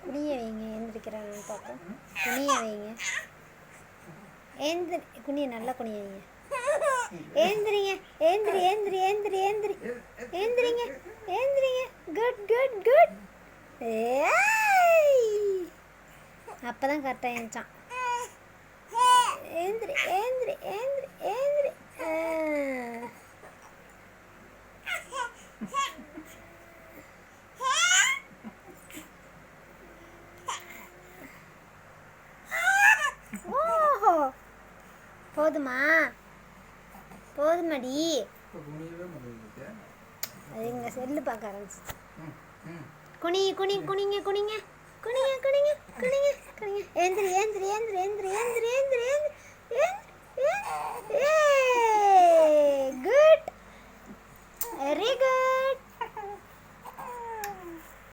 குனிய வைங்க, எழுந்திரிக்கிறான்னு பார்ப்போம். குனிய வைங்க, குனிய நல்லா குனிய வைங்க. ஏந்திரிங்க, ஏந்திரி ஏந்திரி ஏந்திரி ஏந்திரி ஏந்திரிங்க, ஏந்திரிங்க. Good good good. அப்பதான் கரெக்டாக எழுந்தான். ஏந்திரி ஏந்திரி ஏந்திரி ஏந்திரி. ஓஹோ, போதுமா? போதுமாடி. அது எங்கள் செல்லு பார்க்க ஆரம்பிச்சிச்சு. குனி குனி குனிங்க குனிங்க குனிங்க குனிங்க குனிங்க குனிங்க. ஏந்திரி ஏந்திரி ஏந்திரி ஏந்திரி ஏந்திரி ஏந்திரி ஏந்திரி. Good, very good.